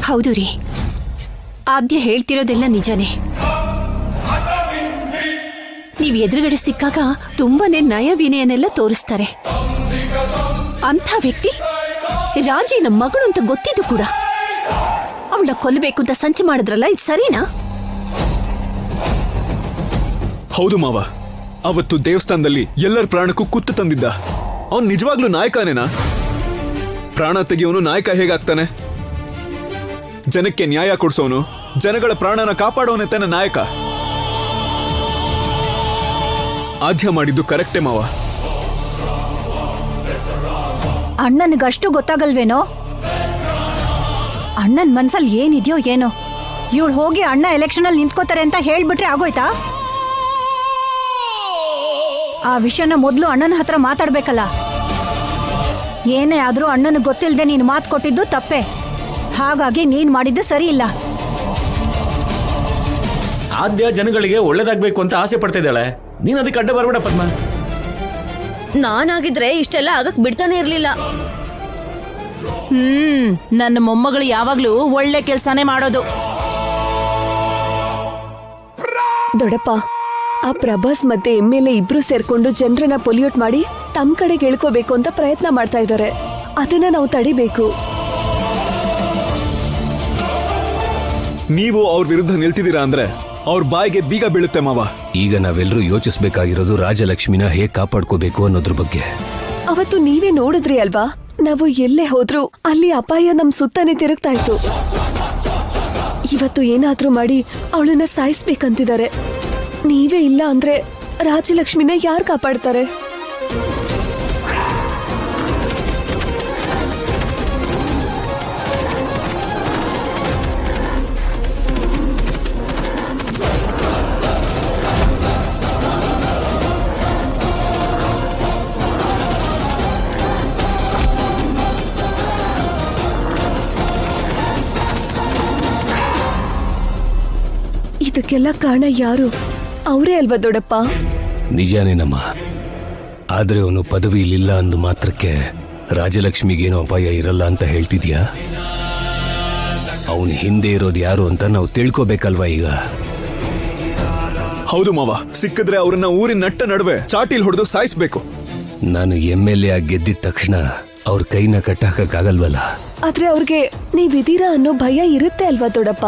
ಹೌದು ರೀ, ಆದ್ಯ ಹೇಳ್ತಿರೋದೆಲ್ಲ ನಿಜಾನೇ. ನೀವ್ ಎದುರುಗಡೆ ಸಿಕ್ಕಾಗ ತುಂಬಾನೇ ನಯ ವಿನಯನೆಲ್ಲ ತೋರಿಸ್ತಾರೆ. ಅಂಥ ವ್ಯಕ್ತಿ ರಾಜಿನ ಮಗಳು ಅಂತ ಗೊತ್ತಿದ್ದು ಕೂಡ ಅವಳ ಕೊಲ್ಲಬೇಕು ಅಂತ ಸಂಚು ಮಾಡಿದ್ರಲ್ಲ, ಇದು ಸರಿನಾ? ಹೌದು ಮಾವ, ಅವತ್ತು ದೇವಸ್ಥಾನದಲ್ಲಿ ಎಲ್ಲರ ಪ್ರಾಣಕ್ಕೂ ಕುತ್ತು ತಂದಿದ್ದ. ಅವನ್ ನಿಜವಾಗ್ಲೂ ನಾಯಕನೇನಾ? ಪ್ರಾಣ ತೆಗೆಯೋನು ನಾಯಕ ಹೇಗಾಗ್ತಾನೆ? ಜನಕ್ಕೆ ನ್ಯಾಯ ಕೊಡ್ಸೋನು, ಜನಗಳ ಪ್ರಾಣನ ಕಾಪಾಡೋನೆ ತಾನೆ ನಾಯಕ. ಆದ್ಯ ಮಾಡಿದ್ದು ಕರೆಕ್ಟೇ ಮಾವ. ಅಣ್ಣನಿಗಷ್ಟು ಗೊತ್ತಾಗಲ್ವೇನೋ? ಅಣ್ಣನ್ ಮನ್ಸಲ್ಲಿ ಏನಿದ್ಯೋ ಏನೋ. ಇವಳು ಹೋಗಿ ಅಣ್ಣ ಎಲೆಕ್ಷನ್ ಅಲ್ಲಿ ನಿಂತ್ಕೋತಾರೆ ಅಂತ ಹೇಳ್ಬಿಟ್ರೆ ಆಗೋಯ್ತಾ? ಆ ವಿಷಯನ ಮೊದಲು ಅಣ್ಣನ ಹತ್ರ ಮಾತಾಡ್ಬೇಕಲ್ಲ. ಏನೇ ಆದ್ರೂ ಅಣ್ಣನಿಗೆ ಗೊತ್ತಿಲ್ಲದೆ ನೀನು ಮಾತು ಕೊಟ್ಟಿದ್ದು ತಪ್ಪೆ. ಹಾಗಾಗಿ ನೀನ್ ಮಾಡಿದ್ದು ಸರಿ ಇಲ್ಲ. ಆದ್ಯ ಜನಗಳಿಗೆ ಒಳ್ಳೇದಾಗ್ಬೇಕು ಅಂತ ಆಸೆ ಪಡ್ತಾ ಇದ್ದಾಳೆ. ನೀನ್ ಅದಕ್ಕೆ ಅಡ್ಡ ಬರ್ಬೇಡ ಪದ್ಮ. ನಾನಾಗಿದ್ರೆ ಇಷ್ಟೆಲ್ಲ ಆಗಕ್ ಬಿಡ್ತಾನೆ ಇರ್ಲಿಲ್ಲ. ನನ್ನ ಮೊಮ್ಮಗಳು ಯಾವಾಗ್ಲೂ ಒಳ್ಳೆ ಕೆಲ್ಸಾನೇ ಮಾಡೋದು. ದೊಡ್ಡಪ್ಪ, ಆ ಪ್ರಭಾಸ್ ಮತ್ತೆ ಎಮ್ಮೆಲ್ಲೆ ಇಬ್ರು ಸೇರ್ಕೊಂಡು ಜನರನ್ನ ಪೊಲ್ಯೂಟ್ ಮಾಡಿ ತಮ್ಮ ಕಡೆಗೆ ಇಳ್ಕೋಬೇಕು ಅಂತ ಪ್ರಯತ್ನ ಮಾಡ್ತಾ ಇದ್ದಾರೆ. ಅದನ್ನ ನಾವು ತಡಿಬೇಕು. ನೀವು ಅವ್ರ ವಿರುದ್ಧ ನಿಲ್ತಿದ್ದೀರಾ ಅಂದ್ರೆ ಅವ್ರ ಬಾಯಿಗೆ ಬೀಗ ಬೀಳುತ್ತೆ ಮಾವ. ಈಗ ನಾವೆಲ್ಲರೂ ಯೋಚಿಸ್ಬೇಕಾಗಿರೋದು ರಾಜಲಕ್ಷ್ಮಿನ ಹೇಗ್ ಕಾಪಾಡ್ಕೋಬೇಕು ಅನ್ನೋದ್ರ ಬಗ್ಗೆ. ಅವತ್ತು ನೀವೇ ನೋಡಿದ್ರಿ ಅಲ್ವಾ, ನಾವು ಎಲ್ಲೇ ಹೋದ್ರು ಅಲ್ಲಿ ಅಪಾಯ ನಮ್ ಸುತ್ತಾನೆ ತಿರುಗ್ತಾ ಇತ್ತು. ಇವತ್ತು ಏನಾದ್ರೂ ಮಾಡಿ ಅವಳನ್ನ ಸಾಯಿಸ್ಬೇಕಂತಿದ್ದಾರೆ. ನೀವೇ ಇಲ್ಲ ಅಂದ್ರೆ ರಾಜಲಕ್ಷ್ಮಿನ ಯಾರು ಕಾಪಾಡ್ತಾರೆ? ಇದಕ್ಕೆಲ್ಲ ಕಾರಣ ಯಾರು? ಅವರೇ ಅಲ್ವಾ ದೊಡ್ಡಪ್ಪ? ನಿಜಾನೇನಮ್ಮ. ಆದ್ರೆ ಅವನು ಪದವಿಲಿಲ್ಲ ಅಂದು ಮಾತ್ರಕ್ಕೆ ರಾಜಲಕ್ಷ್ಮಿಗೇನು ಅಪಾಯ ಇರಲ್ಲ ಅಂತ ಹೇಳ್ತಿದ್ಯಾ? ಅವನು ಹಿಂದೆ ಇರೋದು ಯಾರು ಅಂತ ನಾವು ತಿಳ್ಕೋಬೇಕಲ್ವಾ ಈಗ? ಹೌದು ಮಾವ, ಸಿಕ್ಕಿದ್ರೆ ಅವ್ರನ್ನ ಊರಿನ ನಟ್ಟ ನಡುವೆ ಚಾಟಿಲ್ ಹೊಡೆದು ಸಾಯಿಸ್ಬೇಕು. ನಾನು MLA ಆಗಿ ಗೆದ್ದಿದ ತಕ್ಷಣ ಅವ್ರ ಕೈನ ಕಟ್ಟಾಕಕ್ಕಾಗಲ್ವಲ್ಲ. ಆದ್ರೆ ಅವ್ರಿಗೆ ನೀವಿದೀರಾ ಅನ್ನೋ ಭಯ ಇರುತ್ತೆ ಅಲ್ವಾ ದೊಡ್ಡಪ್ಪ?